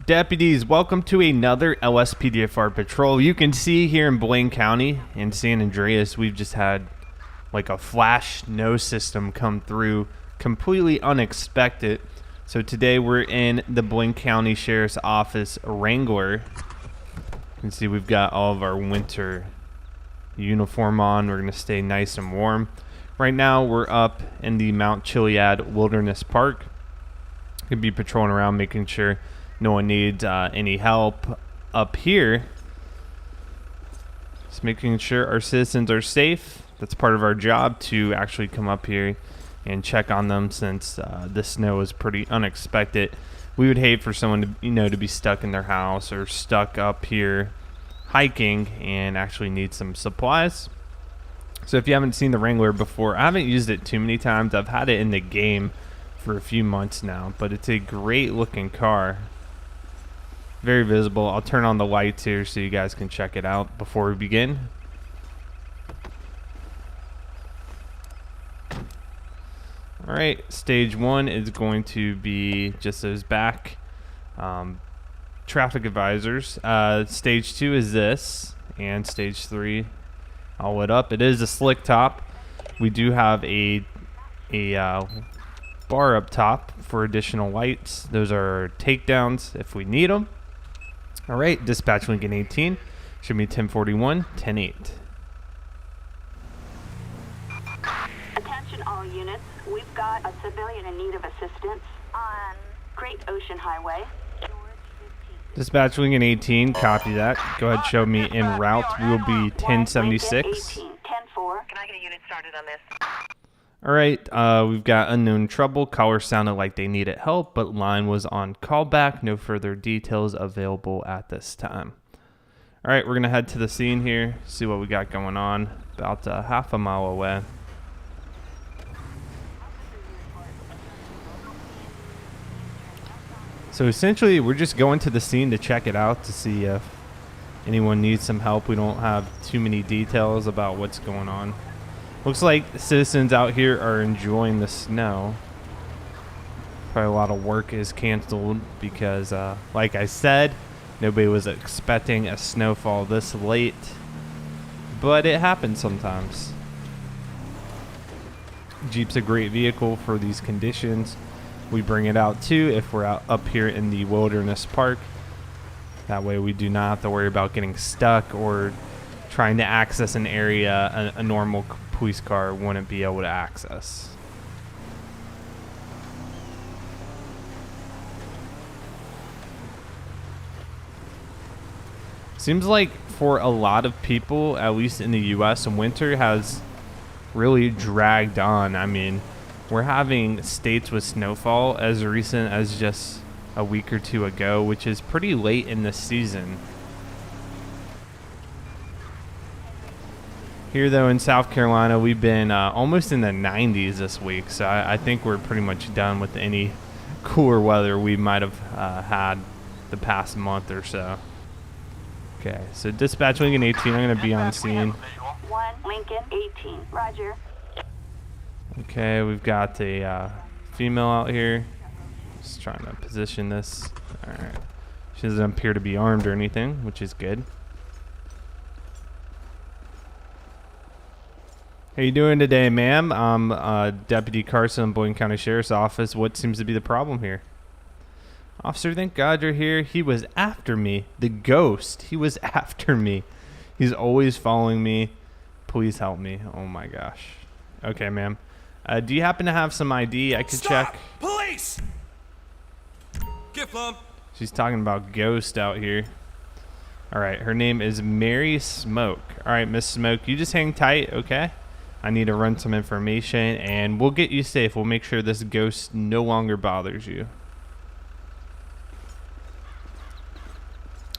Deputies, welcome to another LSPDFR patrol. You can see here in Blaine County in San Andreas, we've just had like a flash snow system come through, completely unexpected. So today we're in the Blaine County Sheriff's Office Wrangler. You can see we've got all of our winter uniform on. We're going to stay nice and warm. Right now we're up in the Mount Chiliad Wilderness Park. Could be patrolling around, making sure no one needs any help up here. Just making sure our citizens are safe. That's part of our job, to actually come up here and check on them, since the snow is pretty unexpected. We would hate for someone to, to be stuck in their house or stuck up here hiking and actually need some supplies. So if you haven't seen the Wrangler before, I haven't used it too many times. I've had it in the game for a few months now, but it's a great looking car. Very visible. I'll turn on the lights here so you guys can check it out before we begin. All right, stage one is going to be just those back traffic advisors. Stage two is this, and stage three all lit up. It is a slick top. We do have a bar up top for additional lights. Those are takedowns if we need them. All right, dispatch Lincoln 18. Should be 1041, 108. Attention all units. We've got a civilian in need of assistance on Great Ocean Highway. Dispatch Lincoln 18, copy that. Go ahead, show me en route. We will be 1076. 10-4. Can I get a unit started on this? All right, we've got unknown trouble. Caller sounded like they needed help, but line was on callback. No further details available at this time. All right, we're going to head to the scene here, see what we got going on. About half a mile away. So essentially, we're just going to the scene to check it out to see if anyone needs some help. We don't have too many details about what's going on. Looks like the citizens out here are enjoying the snow. Probably a lot of work is canceled because, like I said, nobody was expecting a snowfall this late. But it happens sometimes. Jeep's a great vehicle for these conditions. We bring it out too if we're out up here in the Wilderness Park. That way we do not have to worry about getting stuck or trying to access an area a normal police car wouldn't be able to access. Seems like for a lot of people, at least in the US, winter has really dragged on. I mean, we're having states with snowfall as recent as just a week or two ago, which is pretty late in the season. Here, though, in South Carolina, we've been almost in the 90s this week, so I think we're pretty much done with any cooler weather we might have had the past month or so. Okay, so dispatch Lincoln 18, I'm going to be on scene. 1 Lincoln 18. Roger. Okay, we've got a female out here. Just trying to position this. All right. She doesn't appear to be armed or anything, which is good. How you doing today, ma'am? I'm Deputy Carson, Blaine County Sheriff's Office. What seems to be the problem here? Officer, thank God you're here. He was after me. The ghost. He was after me. He's always following me. Please help me. Oh my gosh. Okay, ma'am. Do you happen to have some ID I could check? Police! Get flum. She's talking about ghost out here. All right, her name is Mary Smoke. All right, Miss Smoke, you just hang tight, okay? I need to run some information, and we'll get you safe. We'll make sure this ghost no longer bothers you.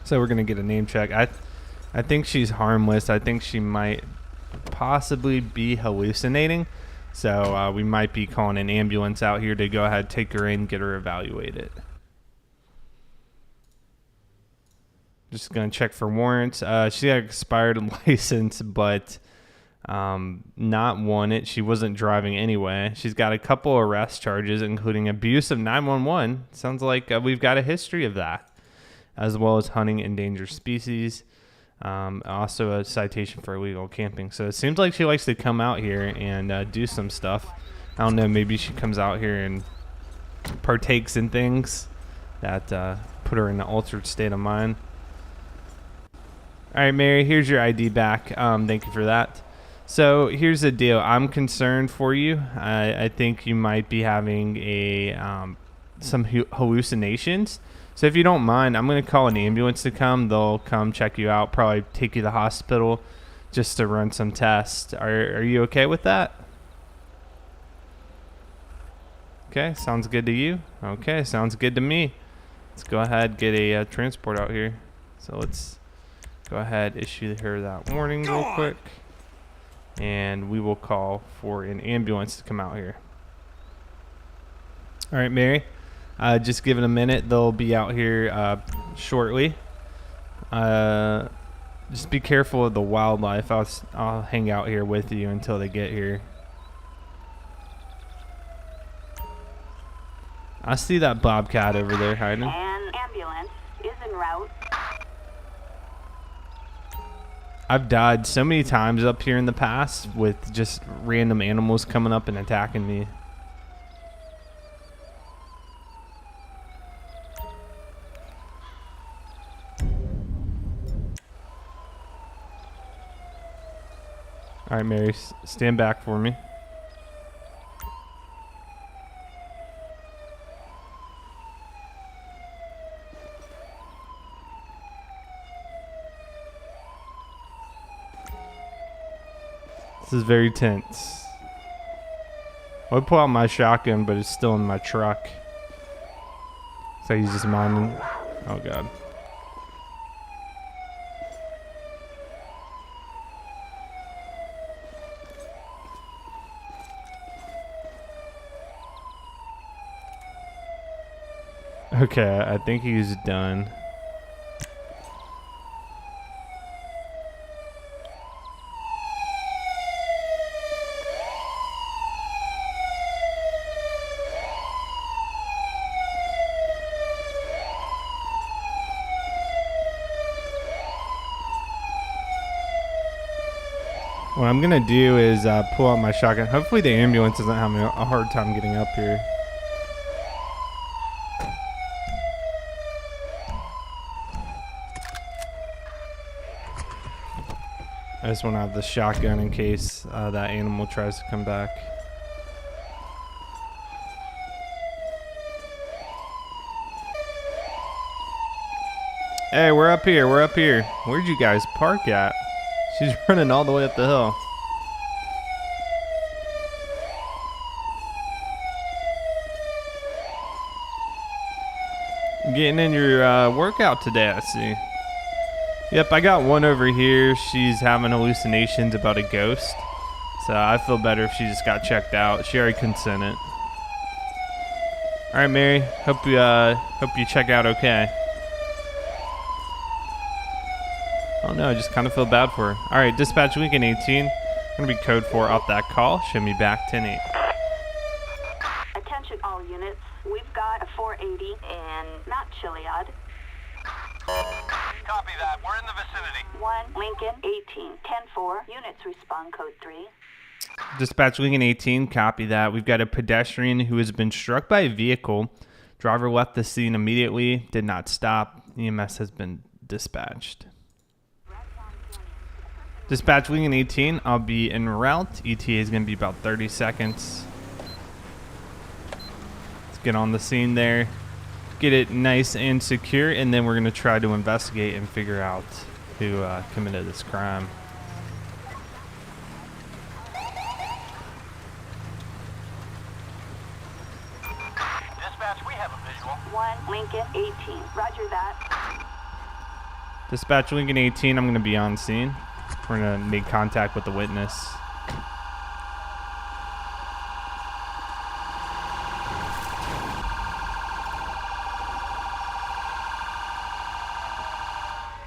So we're going to get a name check. I think she's harmless. I think she might possibly be hallucinating. So we might be calling an ambulance out here to go ahead, take her in, get her evaluated. Just going to check for warrants. She had an expired license, but not wanted. She wasn't driving anyway. She's got a couple arrest charges, including abuse of 911. Sounds like we've got a history of that. as well as hunting endangered species. Also a citation for illegal camping. So it seems like she likes to come out here and do some stuff. I don't know, maybe she comes out here and partakes in things that put her in an altered state of mind. All right, Mary, here's your ID back. Thank you for that. So here's the deal. I'm concerned for you. I think you might be having some hallucinations. So if you don't mind, I'm going to call an ambulance to come. They'll come check you out, probably take you to the hospital just to run some tests. Are you okay with that? Okay, sounds good to you? Okay, sounds good to me. Let's go ahead, get a transport out here. So let's go ahead, issue her that warning real quick. And we will call for an ambulance to come out here. All right, Mary, just give it a minute. They'll be out here shortly. Just be careful of the wildlife. I'll hang out here with you until they get here. I see that bobcat over there hiding. An ambulance is en route. I've died so many times up here in the past with just random animals coming up and attacking me. All right, Mary, stand back for me. This is very tense. I would pull out my shotgun, but it's still in my truck. So he's just minding. Oh, God. Okay, I think he's done. What I'm gonna do is pull out my shotgun. Hopefully the ambulance isn't having a hard time getting up here. I just want to have the shotgun in case that animal tries to come back. Hey, we're up here. We're up here. Where'd you guys park at? She's running all the way up the hill. Getting in your workout today, I see. Yep, I got one over here. She's having hallucinations about a ghost. So I feel better if she just got checked out. She already consented. All right, Mary. Hope you check out okay. Oh no, I just kind of feel bad for her. All right, dispatch Lincoln 18. I'm gonna be code 4 off that call. Show me back 10-8. Attention all units. We've got a 480 and not Chiliad. Copy that. We're in the vicinity. 1 Lincoln 18 10-4. Units respond code 3. Dispatch Lincoln 18, copy that. We've got a pedestrian who has been struck by a vehicle. Driver left the scene immediately, did not stop. EMS has been dispatched. Dispatch Lincoln 18, I'll be en route. ETA is going to be about 30 seconds. Let's get on the scene there. Get it nice and secure, and then we're going to try to investigate and figure out who committed this crime. Dispatch, we have a visual. 1 Lincoln 18. Roger that. Dispatch Lincoln 18, I'm going to be on scene. We're going to make contact with the witness.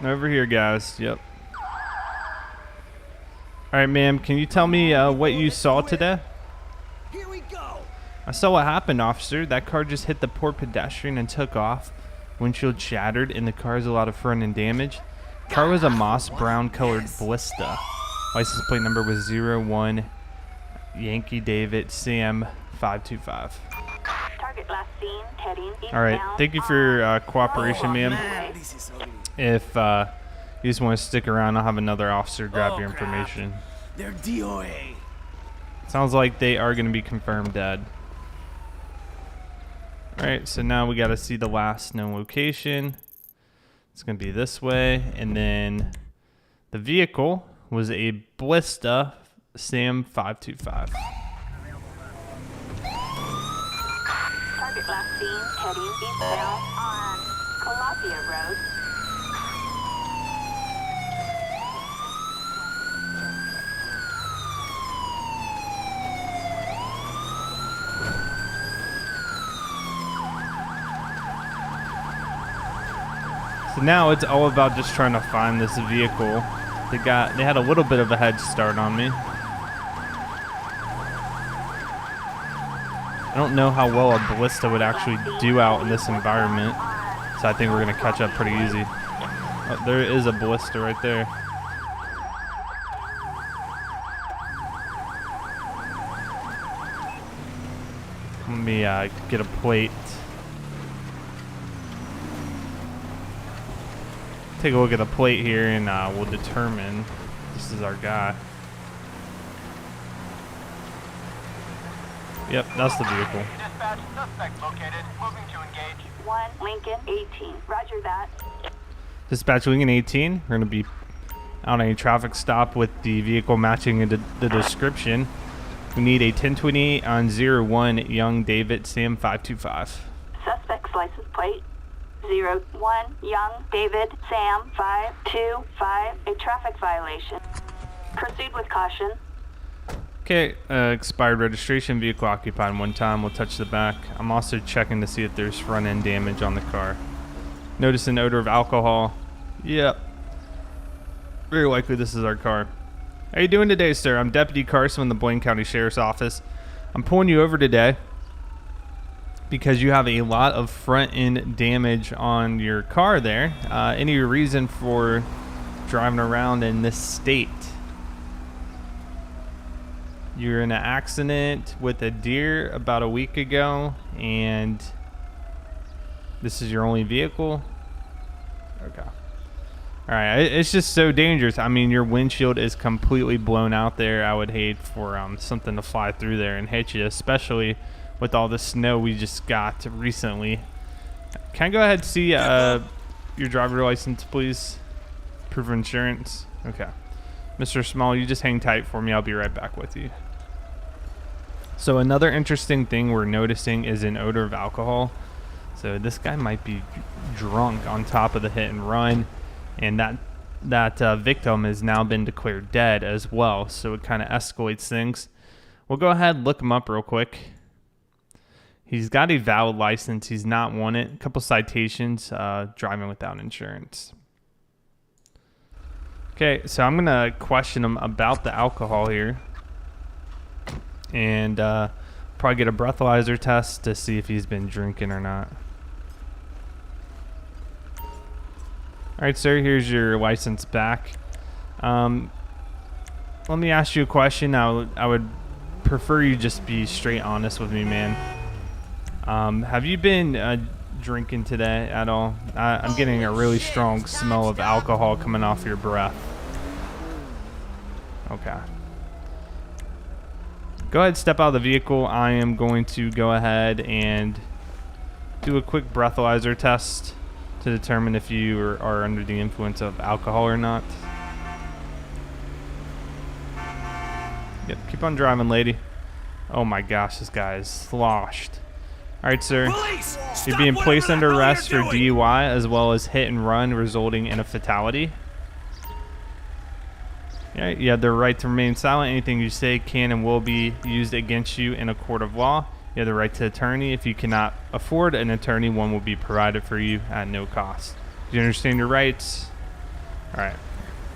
Over here, guys. Yep. All right, ma'am. Can you tell me what you saw today? Here we go. I saw what happened, officer. That car just hit the poor pedestrian and took off. Windshield shattered, and the car has a lot of front-end damage. Car was a moss brown colored Ballista. License plate number was 01 Yankee David Sam 525. Target last seen heading eastbound. All right, thank you for your cooperation, ma'am. If you just want to stick around, I'll have another officer grab your information. They're DOA. Sounds like they are going to be confirmed dead. All right, so now we got to see the last known location. It's going to be this way, and then the vehicle was a Ballista Sam 525. Target last seen heading eastbound on Calafia Road. So now it's all about just trying to find this vehicle. They had a little bit of a head start on me. I don't know how well a Ballista would actually do out in this environment, so I think we're gonna catch up pretty easy. Oh, there is a Ballista right there. Let me get a plate. Take a look at the plate here, and we'll determine this is our guy. Yep, that's the vehicle. Dispatch, suspect located. Moving to engage. 1 Lincoln 18. Roger that. Dispatch Lincoln 18. We're going to be on a traffic stop with the vehicle matching the description. We need a 1028 on 01 Young David Sam 525. Suspect's license plate 01 Young David Sam 525. A traffic violation. Proceed with caution. Okay, expired registration, vehicle occupied one time. We'll touch the back. I'm also checking to see if there's front end damage on the car. Notice an odor of alcohol. Yep. Very likely this is our car. How you doing today, sir? I'm Deputy Carson in the Blaine County Sheriff's Office. I'm pulling you over today because you have a lot of front end damage on your car there. Any reason for driving around in this state? You're in an accident with a deer about a week ago, and this is your only vehicle? Okay. All right, it's just so dangerous. I mean, your windshield is completely blown out there. I would hate for something to fly through there and hit you, especially with all the snow we just got recently. Can I go ahead and see your driver's license, please? Proof of insurance. Okay. Mr. Small, you just hang tight for me. I'll be right back with you. So another interesting thing we're noticing is an odor of alcohol. So this guy might be drunk on top of the hit and run, and that victim has now been declared dead as well. So it kind of escalates things. We'll go ahead and look him up real quick. He's got a valid license. He's not won it. A couple citations, driving without insurance. Okay, so I'm going to question him about the alcohol here. And probably get a breathalyzer test to see if he's been drinking or not. All right, sir, here's your license back. Let me ask you a question. I would prefer you just be straight honest with me, man. Have you been drinking today at all? I'm getting a really strong smell of alcohol coming off your breath. Okay. Go ahead, step out of the vehicle. I am going to go ahead and do a quick breathalyzer test to determine if you are under the influence of alcohol or not. Yep, keep on driving, lady. Oh my gosh, this guy is sloshed. All right, sir. Police! You're Stop being placed whatever under the hell arrest for you're doing! DUI as well as hit and run resulting in a fatality. Yeah, you have the right to remain silent. Anything you say can and will be used against you in a court of law. You have the right to attorney. If you cannot afford an attorney, one will be provided for you at no cost. Do you understand your rights? All right.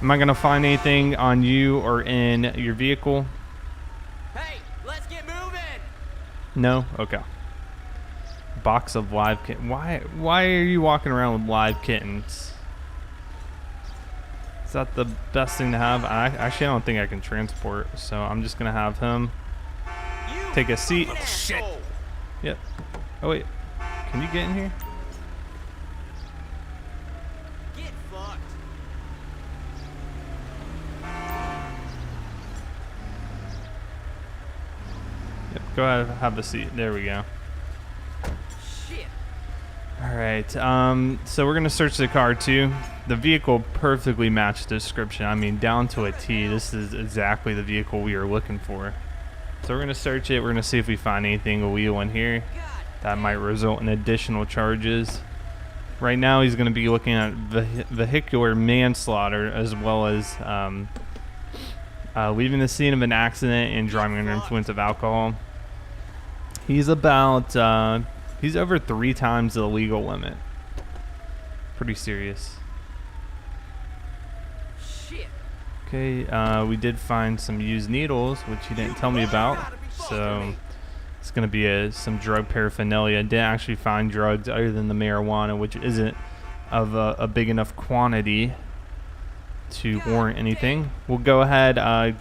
Am I going to find anything on you or in your vehicle? Hey, let's get moving! No? Okay. Box of live kitten. Why are you walking around with live kittens? Is that the best thing to have? Actually, I don't think I can transport, so I'm just gonna have him take a seat. Oh, shit. Yep. Oh wait, can you get in here? Get fucked. Yep. Go ahead, have a seat. There we go. Shit. All right. So we're gonna search the car too. The vehicle perfectly matched the description. I mean, down to a T. This is exactly the vehicle we are looking for. So we're gonna search it. We're gonna see if we find anything illegal in here that might result in additional charges. Right now, he's gonna be looking at vehicular manslaughter as well as leaving the scene of an accident and driving under influence of alcohol. He's about he's over 3 times the legal limit. Pretty serious. Shit. Okay, we did find some used needles, which he didn't tell me about. So it's going to be some drug paraphernalia. Didn't actually find drugs other than the marijuana, which isn't of a big enough quantity to warrant anything. We'll go ahead,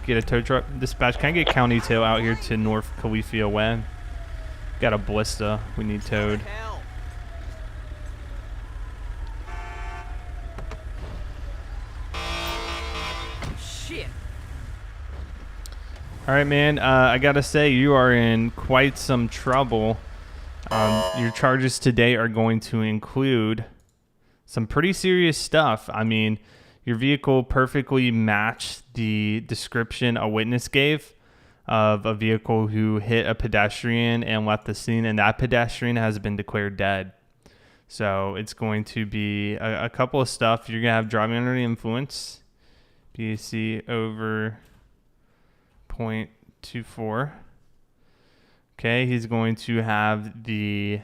get a tow truck dispatch. Can I get County Tow out here to North Califia Way? Got a ballista we need towed. Hell. Shit. All right, man. I gotta say, you are in quite some trouble. Your charges today are going to include some pretty serious stuff. I mean, your vehicle perfectly matched the description a witness gave of a vehicle who hit a pedestrian and left the scene, and that pedestrian has been declared dead. So it's going to be a couple of stuff. You're gonna have driving under the influence, BAC over 0.24. Okay, he's going to have the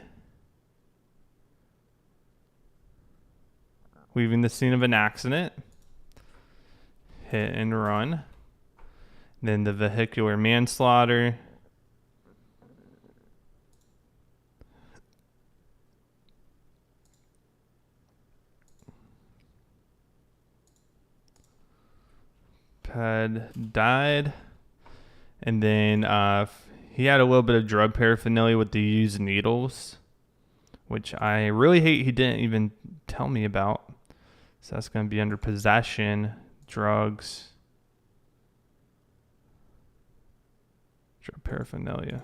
leaving the scene of an accident, hit and run, then the vehicular manslaughter, had died, and then he had a little bit of drug paraphernalia with the used needles, which I really hate he didn't even tell me about. So that's going to be under possession, drugs, drug paraphernalia,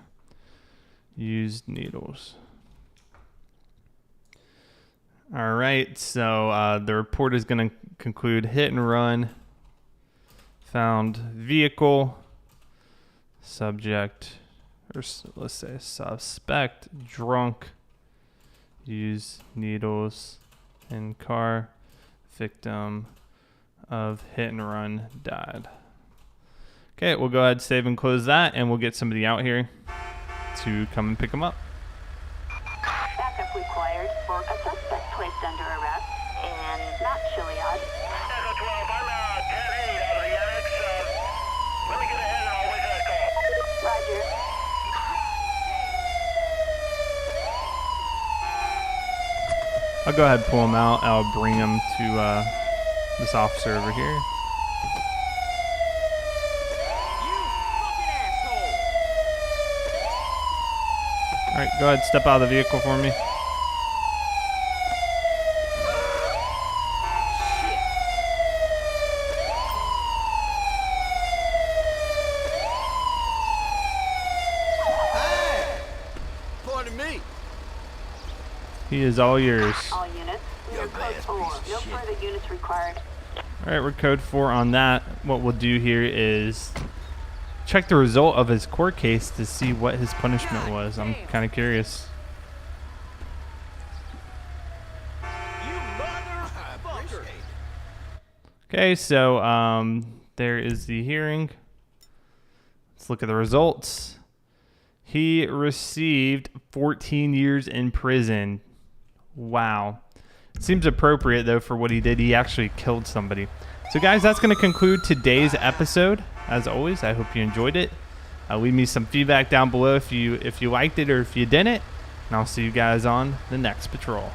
used needles. All right, so the report is going to conclude hit and run, found vehicle, subject, or let's say suspect, drunk, used needles in car, victim of hit and run, died. Okay, we'll go ahead, save and close that, and we'll get somebody out here to come and pick them up. Backup required for a suspect placed under arrest in Mount Chiliad. Echo 12, I'm 10-8 out of the annex. Let me get ahead and I'll wait for that call. Roger. I'll go ahead and pull him out. I'll bring him to this officer over here. You fucking asshole. All right, go ahead, step out of the vehicle for me. Shit. Hey! Pardon me. He is all yours. All units. We are code 4. No further units required. All right, we're code 4 on that. What we'll do here is check the result of his court case to see what his punishment was. I'm kind of curious. You motherfucker. Okay, so there is the hearing. Let's look at the results. He received 14 years in prison. Wow. Seems appropriate, though, for what he did. He actually killed somebody. So, guys, that's going to conclude today's episode. As always, I hope you enjoyed it. Leave me some feedback down below if you liked it or if you didn't. And I'll see you guys on the next patrol.